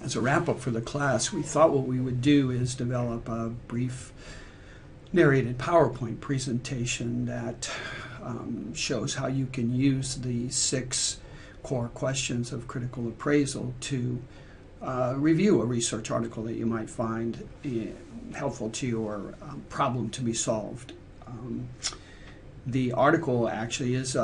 as a wrap-up for the class, we thought what we would do is develop a brief narrated PowerPoint presentation that shows how you can use the 6 core questions of critical appraisal to review a research article that you might find helpful to your problem to be solved. The article actually is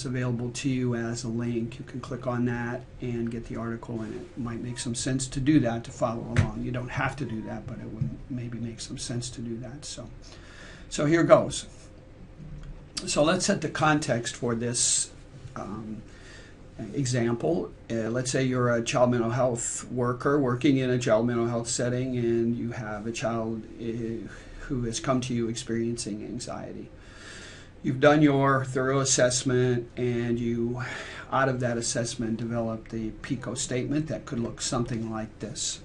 available to you as a link. You can click on that and get the article, and it might make some sense to do that, to follow along. You don't have to do that, but it would maybe make some sense to do that. So here goes. So let's set the context for this example. Let's say you're a child mental health worker working in a child mental health setting, and you have a child who has come to you experiencing anxiety. You've done your thorough assessment, and you, out of that assessment, developed the PICO statement that could look something like this.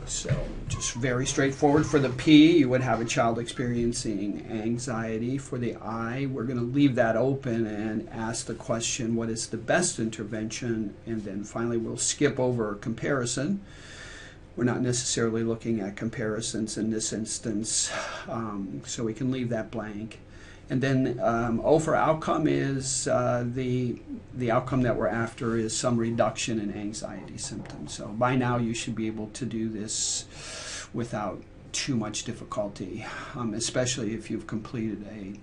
So just very straightforward. For the P, you would have a child experiencing anxiety. For the I, we're going to leave that open and ask the question, what is the best intervention? And then finally, we'll skip over comparison. We're not necessarily looking at comparisons in this instance, so we can leave that blank. And then O for outcome is the outcome that we're after is some reduction in anxiety symptoms. So by now you should be able to do this without too much difficulty, especially if you've completed a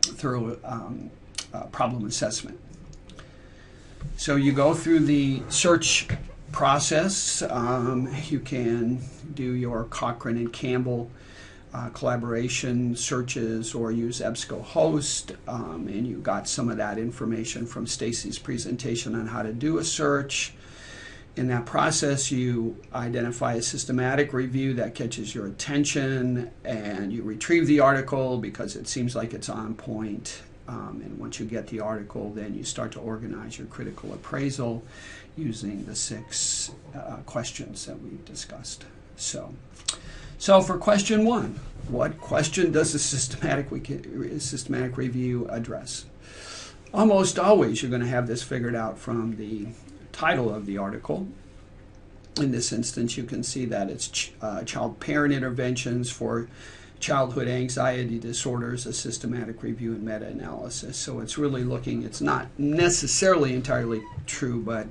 thorough problem assessment. So you go through the search process. You can do your Cochrane and Campbell collaboration searches, or use EBSCOhost, and you got some of that information from Stacy's presentation on how to do a search. In that process, you identify a systematic review that catches your attention, and you retrieve the article because it seems like it's on point. And once you get the article, then you start to organize your critical appraisal using the 6 questions that we discussed. So for question 1, what question does a systematic review address? Almost always you're going to have this figured out from the title of the article. In this instance, you can see that it's child-parent interventions for childhood anxiety disorders, a systematic review and meta-analysis. So it's really looking, it's not necessarily entirely true, but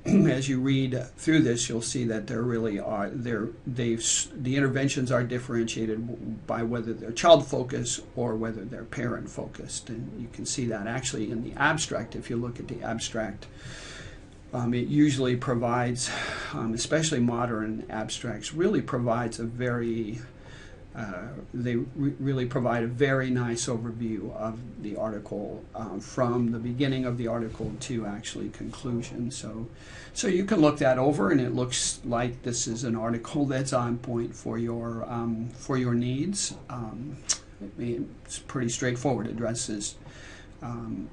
as you read through this, you'll see that there really are the interventions are differentiated by whether they're child focused or whether they're parent focused, and you can see that actually in the abstract. If you look at the abstract, it usually provides, especially modern abstracts, really provides a very really provide a very nice overview of the article from the beginning of the article to actually conclusion. So you can look that over, and it looks like this is an article that's on point for your needs. It's pretty straightforward. It addresses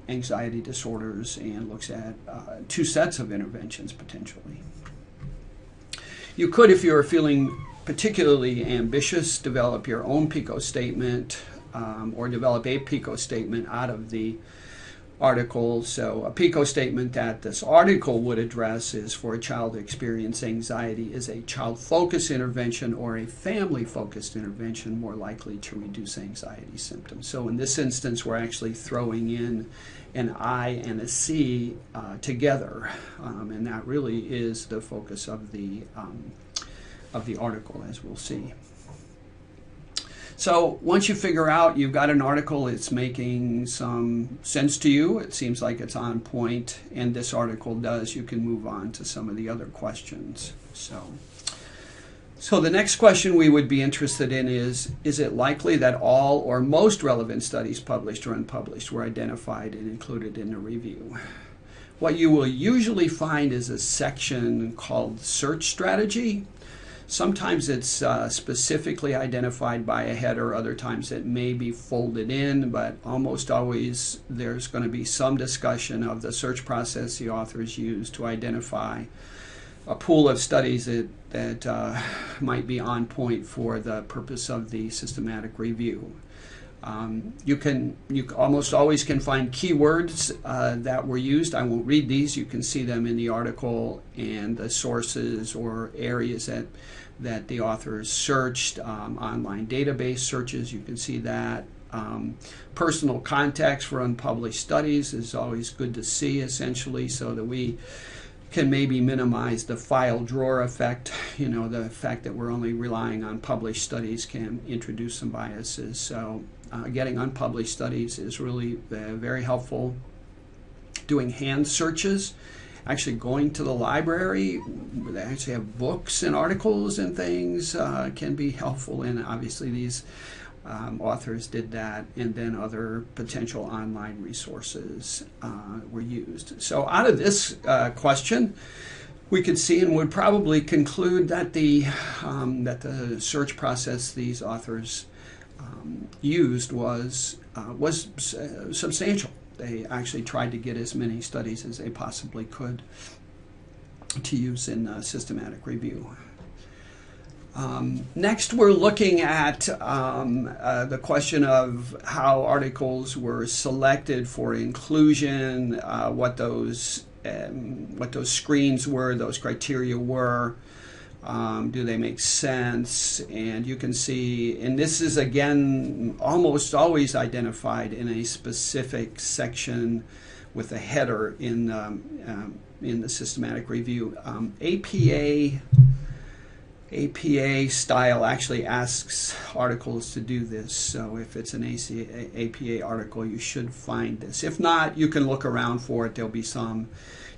anxiety disorders and looks at 2 sets of interventions potentially. You could, if you're feeling particularly ambitious, develop your own PICO statement, or develop a PICO statement out of the article. So a PICO statement that this article would address is for a child to experience anxiety is a child-focused intervention or a family-focused intervention more likely to reduce anxiety symptoms. So in this instance, we're actually throwing in an I and a C together, and that really is the focus of the article, as we'll see. So once you figure out you've got an article, it's making some sense to you, it seems like it's on point, and this article does, you can move on to some of the other questions. So the next question we would be interested in is it likely that all or most relevant studies published or unpublished were identified and included in the review? What you will usually find is a section called search strategy. Sometimes it's specifically identified by a header, other times it may be folded in, but almost always there's going to be some discussion of the search process the authors use to identify a pool of studies that might be on point for the purpose of the systematic review. You almost always can find keywords that were used. I won't read these. You can see them in the article and the sources or areas that the authors searched. Online database searches, you can see that. Personal context for unpublished studies is always good to see, essentially, so that we can maybe minimize the file drawer effect. The fact that we're only relying on published studies can introduce some biases. So getting unpublished studies is really very helpful. Doing hand searches, actually going to the library where they actually have books and articles and things can be helpful, and obviously these authors did that, and then other potential online resources were used. So out of this question, we could see and would probably conclude that the search process these authors used was substantial. They actually tried to get as many studies as they possibly could to use in systematic review. Next, we're looking at the question of how articles were selected for inclusion, what those screens were, those criteria were. Do they make sense? And you can see, and this is again almost always identified in a specific section with a header in the systematic review. APA style actually asks articles to do this, so if it's an APA article, you should find this. If not, you can look around for it. There'll be some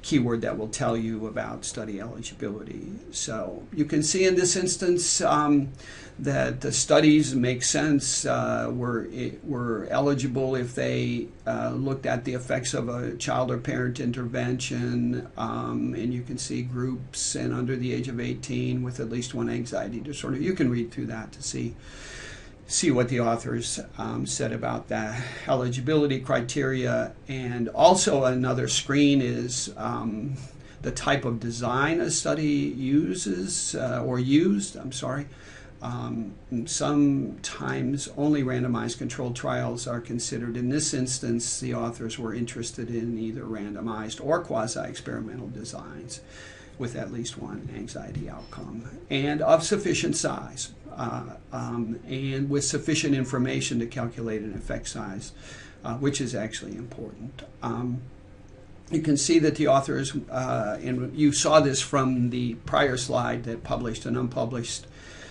keyword that will tell you about study eligibility. So you can see in this instance that the studies make sense, were eligible if they looked at the effects of a child or parent intervention, and you can see groups and under the age of 18 with at least one anxiety disorder. You can read through that to see what the authors said about the eligibility criteria. And also another screen is the type of design a study uses or used. Sometimes only randomized controlled trials are considered. In this instance, the authors were interested in either randomized or quasi-experimental designs with at least one anxiety outcome and of sufficient size. And with sufficient information to calculate an effect size, which is actually important. You can see that the authors, and you saw this from the prior slide, that published and unpublished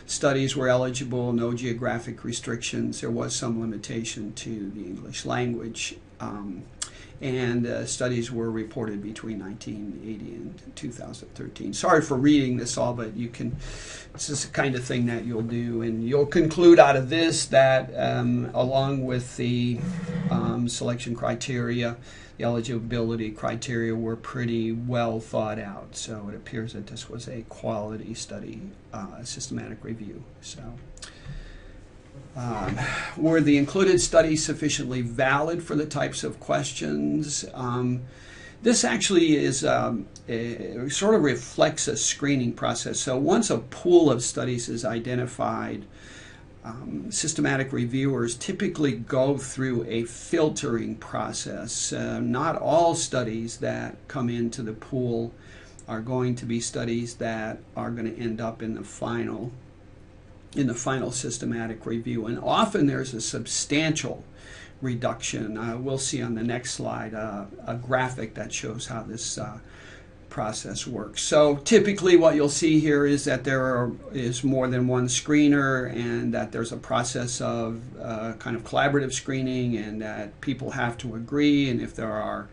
studies were eligible, no geographic restrictions. There was some limitation to the English language. And studies were reported between 1980 and 2013. Sorry for reading this all, but this is the kind of thing that you'll do, and you'll conclude out of this that along with the selection criteria, the eligibility criteria were pretty well thought out. So it appears that this was a quality study, systematic review. So. Were the included studies sufficiently valid for the types of questions? This actually is it sort of reflects a screening process. So once a pool of studies is identified, systematic reviewers typically go through a filtering process. Not all studies that come into the pool are going to be studies that are going to end up in the final systematic review, and often there's a substantial reduction. We'll see on the next slide a graphic that shows how this process works. So typically what you'll see here is that there is more than one screener, and that there's a process of kind of collaborative screening, and that people have to agree, and if there are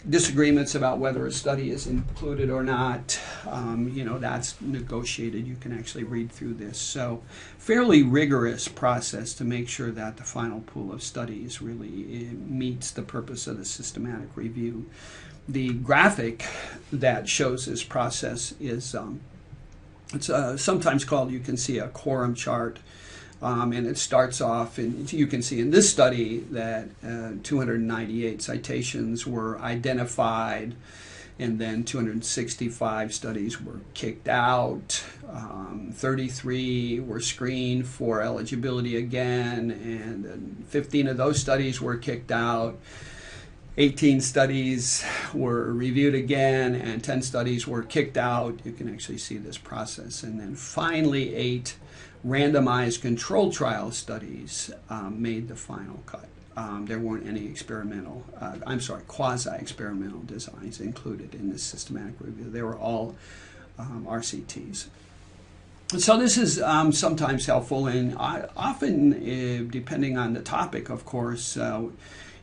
disagreements about whether a study is included or not, that's negotiated. You can actually read through this. So fairly rigorous process to make sure that the final pool of studies really meets the purpose of the systematic review. The graphic that shows this process is it's sometimes called, you can see, a quorum chart. And it starts off, and you can see in this study that 298 citations were identified, and then 265 studies were kicked out. 33 were screened for eligibility again, and 15 of those studies were kicked out. 18 studies were reviewed again, and 10 studies were kicked out. You can actually see this process. And then finally, 8 randomized control trial studies made the final cut. There weren't any quasi-experimental designs included in this systematic review. They were all RCTs. So this is sometimes helpful, and often, depending on the topic, of course,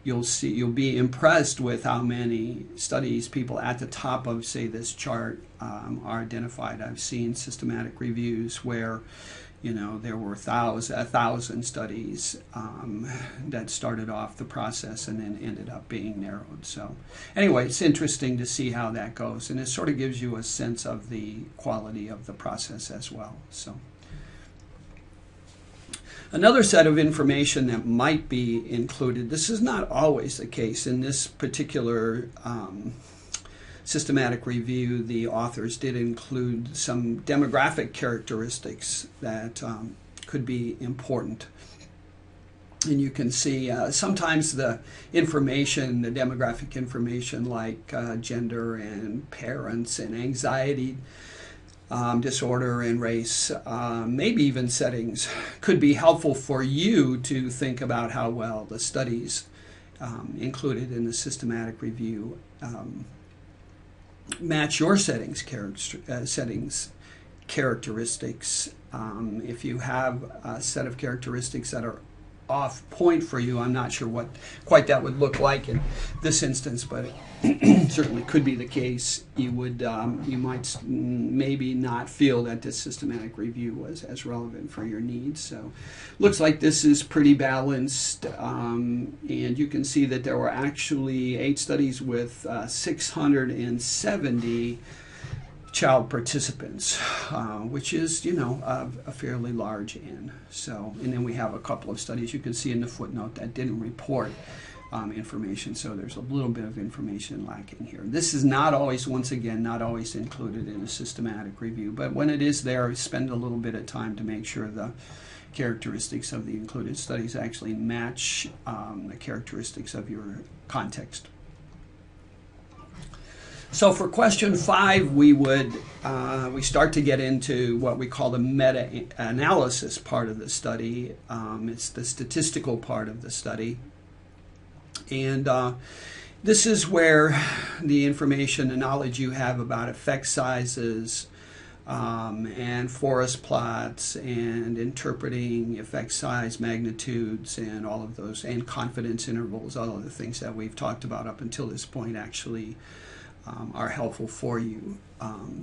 you'll be impressed with how many studies people at the top of, say, this chart are identified. I've seen systematic reviews where, there were 1,000 studies that started off the process and then ended up being narrowed. So anyway, it's interesting to see how that goes, and it sort of gives you a sense of the quality of the process as well. So another set of information that might be included, this is not always the case. In this particular systematic review, the authors did include some demographic characteristics that could be important. And you can see sometimes the information, the demographic information like gender and parents and anxiety disorder and race, maybe even settings, could be helpful for you to think about how well the studies included in the systematic review match your settings characteristics. If you have a set of characteristics that are off point for you, I'm not sure what quite that would look like in this instance, but it certainly could be the case. You might maybe not feel that this systematic review was as relevant for your needs. So looks like this is pretty balanced, and you can see that there were actually 8 studies with 670 child participants, which is, a fairly large N. So, and then we have a couple of studies you can see in the footnote that didn't report information, so there's a little bit of information lacking here. This is not always, once again, not always included in a systematic review, but when it is there, spend a little bit of time to make sure the characteristics of the included studies actually match the characteristics of your context. So for question 5, we start to get into what we call the meta-analysis part of the study. It's the statistical part of the study. And this is where the information and knowledge you have about effect sizes and forest plots and interpreting effect size magnitudes and all of those, and confidence intervals, all of the things that we've talked about up until this point actually are helpful for you.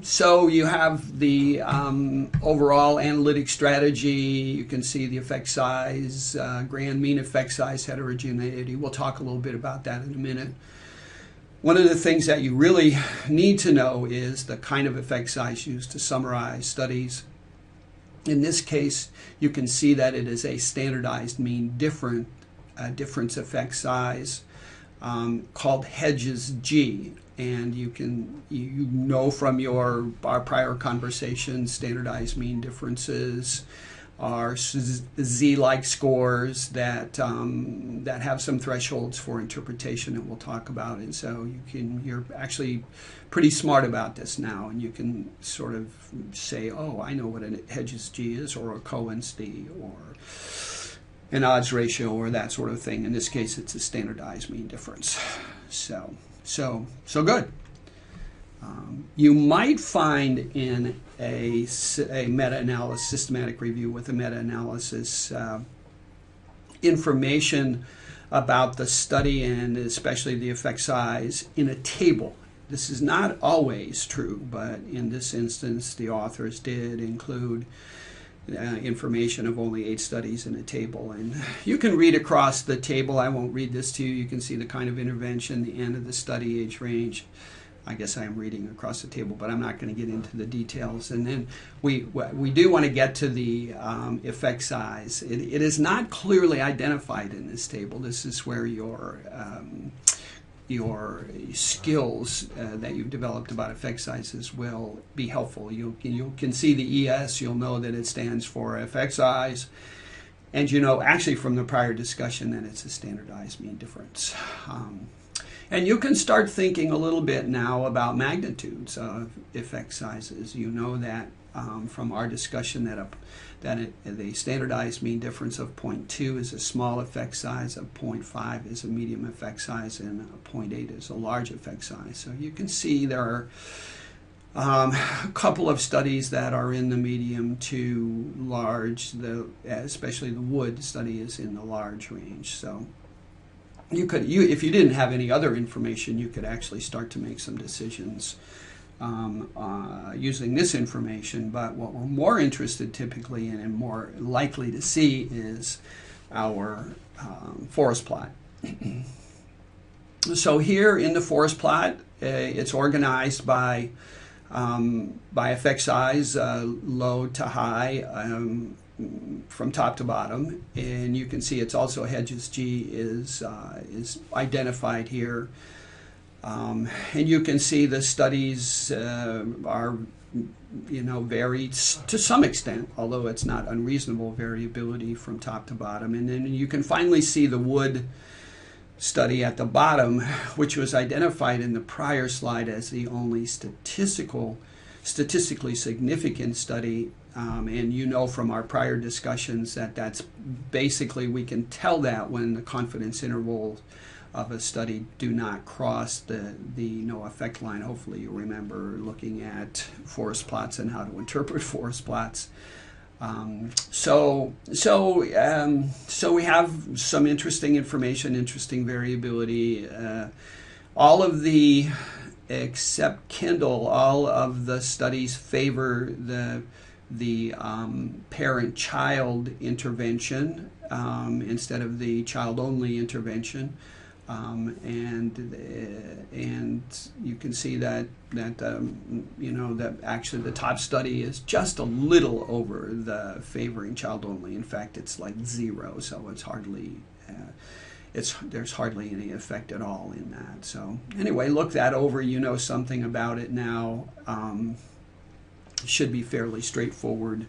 So you have the overall analytic strategy. You can see the effect size, grand mean effect size heterogeneity. We'll talk a little bit about that in a minute. One of the things that you really need to know is the kind of effect size used to summarize studies. In this case, you can see that it is a standardized mean difference effect size called Hedges G. And you know from our prior conversations, standardized mean differences are Z-like scores that have some thresholds for interpretation that we'll talk about. And so you're actually pretty smart about this now, and you can sort of say, oh, I know what a Hedges G is, or a Cohen's D, or an odds ratio, or that sort of thing. In this case, it's a standardized mean difference. So good. You might find in a meta-analysis, systematic review with a meta-analysis, information about the study and especially the effect size in a table. This is not always true, but in this instance, the authors did include information of only 8 studies in a table. And you can read across the table. I won't read this to you. You can see the kind of intervention, the end of the study, age range. I guess I am reading across the table, but I'm not going to get into the details. And then we do want to get to the effect size. It is not clearly identified in this table. This is where your your skills that you've developed about effect sizes will be helpful. You can see the ES, you'll know that it stands for effect size, and you know actually from the prior discussion that it's a standardized mean difference. And you can start thinking a little bit now about magnitudes of effect sizes. You know that from our discussion that the standardized mean difference of 0.2 is a small effect size, of 0.5 is a medium effect size, and a 0.8 is a large effect size. So you can see there are a couple of studies that are in the medium to large, especially the Wood study is in the large range. So if you didn't have any other information, you could actually start to make some decisions using this information. But what we're more interested typically in and more likely to see is our forest plot. So here in the forest plot, it's organized by effect size, low to high, from top to bottom, and you can see it's also Hedges G is identified here, and you can see the studies are varied to some extent, although it's not unreasonable variability from top to bottom. And then you can finally see the Wood study at the bottom, which was identified in the prior slide as the only statistically significant study. And you know from our prior discussions that that's basically, we can tell that when the confidence intervals of a study do not cross the no effect line. Hopefully you remember looking at forest plots and how to interpret forest plots. So we have some interesting information, interesting variability. All of the, except Kindle, all of the studies favor the parent-child intervention instead of the child-only intervention, and you can see that actually the top study is just a little over the favoring child-only. In fact, it's like 0, so it's hardly there's hardly any effect at all in that. So anyway, look that over. You know something about it now. Should be fairly straightforward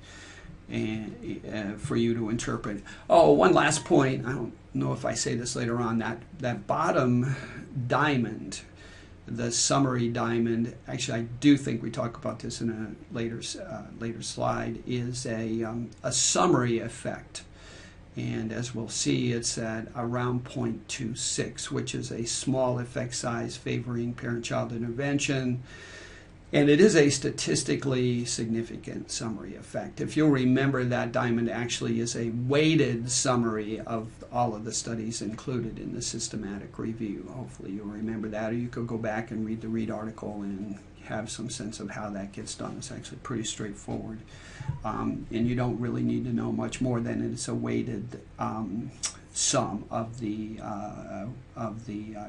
and for you to interpret. Oh, one last point. I don't know if I say this later on. That bottom diamond, the summary diamond. Actually, I do think we talk about this in a later slide. Is a summary effect, and as we'll see, it's at around 0.26, which is a small effect size favoring parent-child intervention. And it is a statistically significant summary effect. If you'll remember, that diamond actually is a weighted summary of all of the studies included in the systematic review. Hopefully you'll remember that, or you could go back and read the Reed article and have some sense of how that gets done. It's actually pretty straightforward. And you don't really need to know much more than it's a weighted sum of the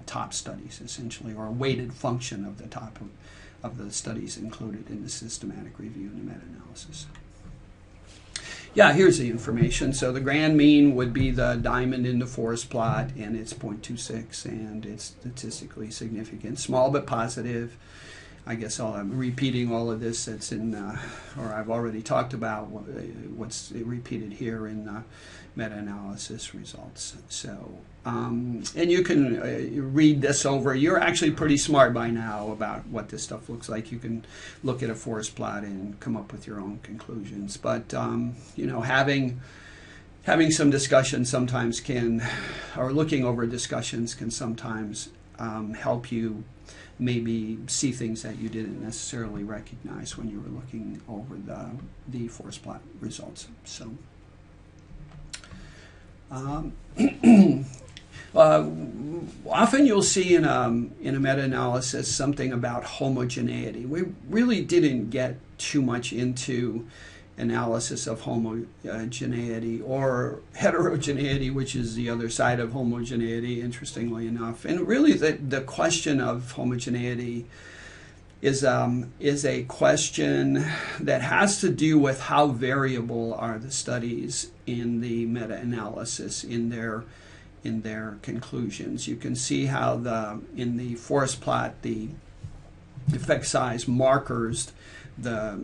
top studies, essentially, or a weighted function of the top of the studies included in the systematic review and the meta-analysis. Yeah, here's the information. So the grand mean would be the diamond in the forest plot, and it's 0.26, and it's statistically significant. Small but positive. I guess I'm repeating all of this that's in, or I've already talked about what's repeated here in meta-analysis results. So, and you can read this over. You're actually pretty smart by now about what this stuff looks like. You can look at a forest plot and come up with your own conclusions. But having some discussion sometimes can, or looking over discussions can sometimes help you maybe see things that you didn't necessarily recognize when you were looking over the forest plot results. So. Often you'll see in a meta-analysis something about homogeneity. We really didn't get too much into analysis of homogeneity or heterogeneity, which is the other side of homogeneity, interestingly enough. And really the question of homogeneity is a question that has to do with how variable are the studies in the meta-analysis in their in their conclusions. You can see how in the forest plot, the effect size markers, the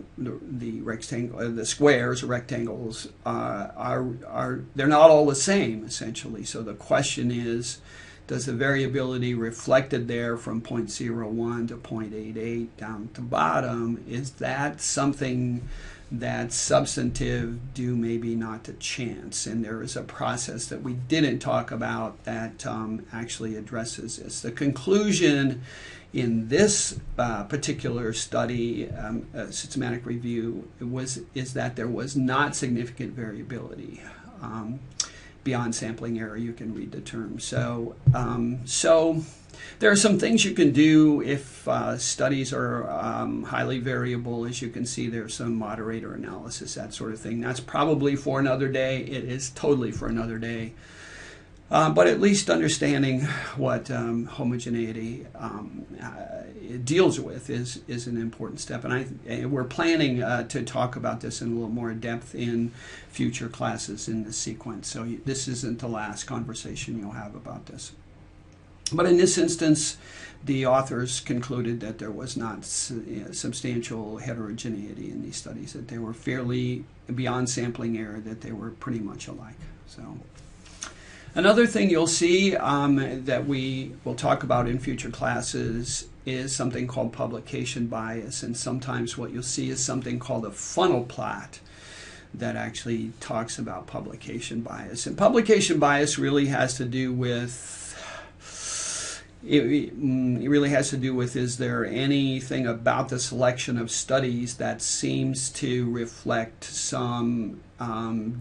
rectangle, the squares or rectangles they're not all the same essentially. So the question is, does the variability reflected there from 0.01 to 0.88 down to bottom, is that something that's substantive due maybe not to chance? And there is a process that we didn't talk about that actually addresses this. The conclusion in this particular study, systematic review, is that there was not significant variability. Beyond sampling error, you can read the term. So there are some things you can do if studies are highly variable. As you can see, there's some moderator analysis, that sort of thing. That's probably for another day. It is totally for another day. But at least understanding what homogeneity deals with is an important step. And we're planning to talk about this in a little more depth in future classes in this sequence. So this isn't the last conversation you'll have about this. But in this instance, the authors concluded that there was not substantial heterogeneity in these studies, that they were fairly beyond sampling error, that they were pretty much alike. So another thing you'll see that we will talk about in future classes is something called publication bias, and sometimes what you'll see is something called a funnel plot that actually talks about publication bias. And publication bias really has to do with is there anything about the selection of studies that seems to reflect some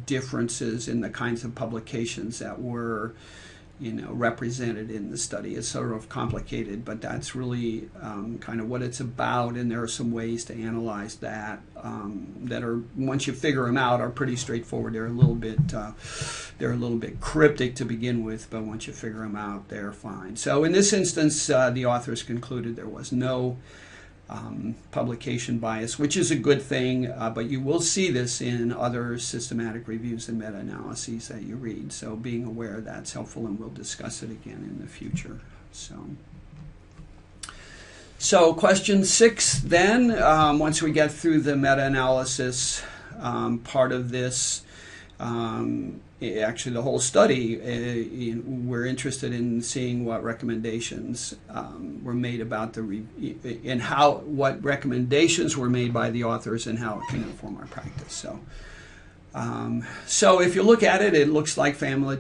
differences in the kinds of publications that were represented in the study. It's sort of complicated, but that's really kind of what it's about, and there are some ways to analyze that that are, once you figure them out, are pretty straightforward. They're a little bit cryptic to begin with, but once you figure them out, they're fine. So in this instance, the authors concluded there was no publication bias, which is a good thing, but you will see this in other systematic reviews and meta-analyses that you read. So being aware that's helpful, and we'll discuss it again in the future. So question 6 then, once we get through the meta-analysis part of this, actually the whole study, we're interested in seeing what recommendations were made about what recommendations were made by the authors and how it can inform our practice. So if you look at it, it looks like family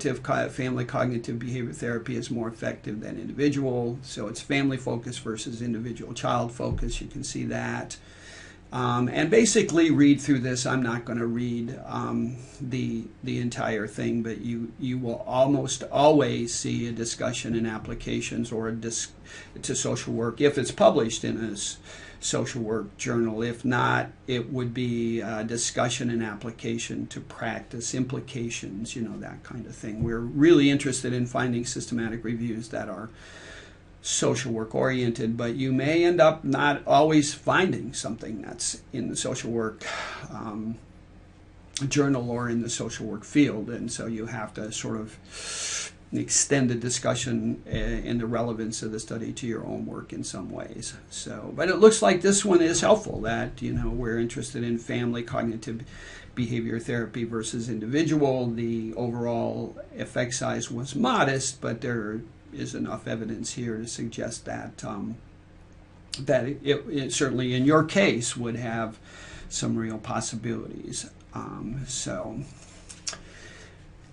cognitive behavior therapy is more effective than individual. So it's family focus versus individual child focus. You can see that. And basically read through this. I'm not going to read the entire thing, but you will almost always see a discussion in applications or to social work if it's published in a social work journal. If not, it would be a discussion and application to practice, implications, that kind of thing. We're really interested in finding systematic reviews that are social work oriented, but you may end up not always finding something that's in the social work journal or in the social work field, and so you have to sort of extend the discussion and the relevance of the study to your own work in some ways. But it looks like this one is helpful, that we're interested in family cognitive behavior therapy versus individual. The overall effect size was modest, but there is enough evidence here to suggest that it certainly in your case would have some real possibilities.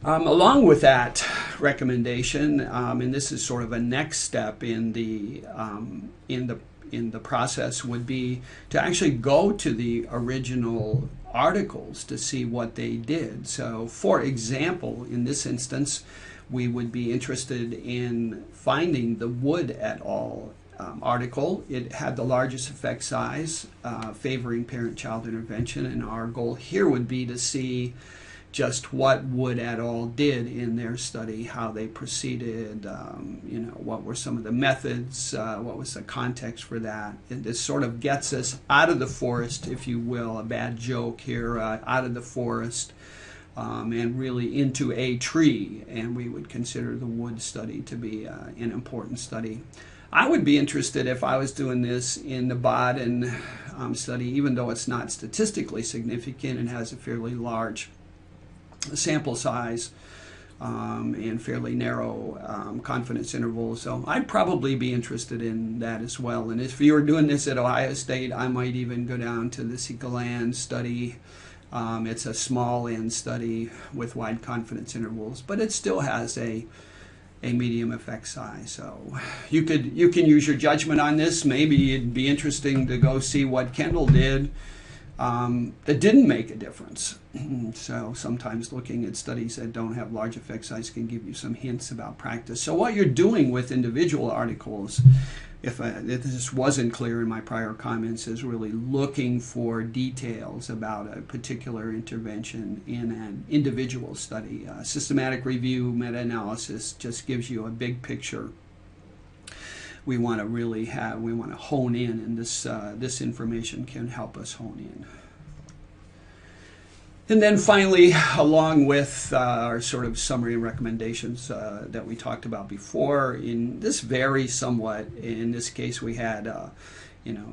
Along with that recommendation, and this is sort of a next step in the process, would be to actually go to the original articles to see what they did. So, for example, in this instance, we would be interested in finding the Wood et al. Article. It had the largest effect size favoring parent-child intervention, and our goal here would be to see just what Wood et al. Did in their study, how they proceeded, what were some of the methods, what was the context for that. And this sort of gets us out of the forest, if you will, a bad joke here, out of the forest and really into a tree, and we would consider the wood study to be an important study. I would be interested if I was doing this in the Baden study, even though it's not statistically significant and has a fairly large sample size and fairly narrow confidence intervals. So I'd probably be interested in that as well. And if you were doing this at Ohio State, I might even go down to the Seeker-Land study. It's a small N study with wide confidence intervals, but it still has a medium effect size. So you can use your judgment on this. Maybe it'd be interesting to go see what Kendall did that didn't make a difference. So sometimes looking at studies that don't have large effect size can give you some hints about practice. So what you're doing with individual articles, if this wasn't clear in my prior comments, is really looking for details about a particular intervention in an individual study. Systematic review, meta-analysis just gives you a big picture. We want to hone in, and this information can help us hone in. And then finally, along with our sort of summary and recommendations that we talked about before, in this varies somewhat. In this case, we had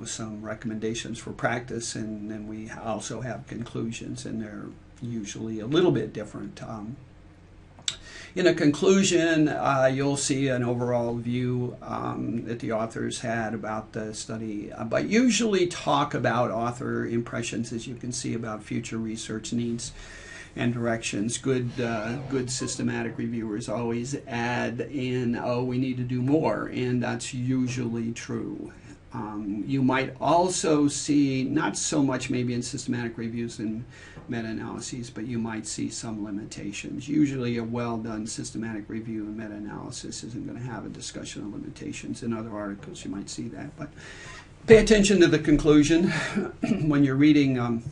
some recommendations for practice, and then we also have conclusions, and they're usually a little bit different. In a conclusion, you'll see an overall view that the authors had about the study, but usually talk about author impressions, as you can see, about future research needs and directions. Good systematic reviewers always add in, oh, we need to do more, and that's usually true. You might also see, not so much maybe in systematic reviews and meta-analyses, but you might see some limitations. Usually a well-done systematic review and meta-analysis isn't going to have a discussion of limitations. In other articles you might see that, but pay attention to the conclusion when you're reading.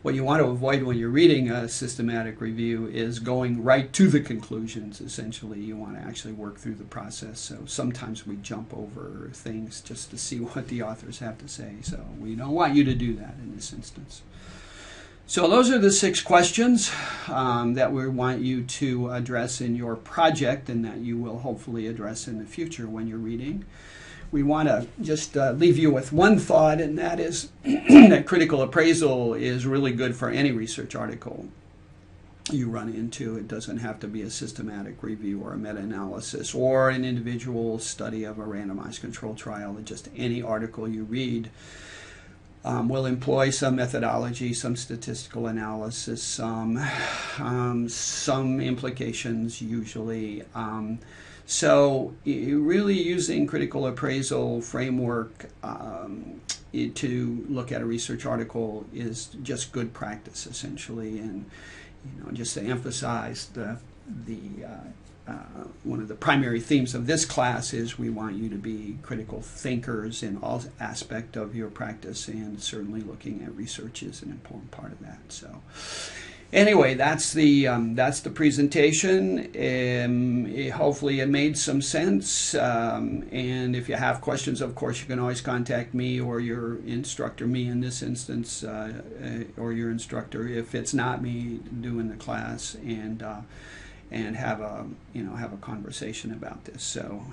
What you want to avoid when you're reading a systematic review is going right to the conclusions. Essentially, you want to actually work through the process. So sometimes we jump over things just to see what the authors have to say. So we don't want you to do that in this instance. So those are the 6 questions that we want you to address in your project, and that you will hopefully address in the future when you're reading. We want to just leave you with one thought, and that is that critical appraisal is really good for any research article you run into. It doesn't have to be a systematic review or a meta-analysis or an individual study of a randomized controlled trial. Just any article you read will employ some methodology, some statistical analysis, some implications usually. So really using critical appraisal framework to look at a research article is just good practice, essentially. And just to emphasize one of the primary themes of this class is we want you to be critical thinkers in all aspect of your practice, and certainly looking at research is an important part of that. So anyway, that's the presentation. Hopefully it made some sense. And if you have questions, of course, you can always contact me or your instructor, me in this instance, or your instructor if it's not me doing the class, and have a conversation about this. So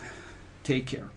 take care.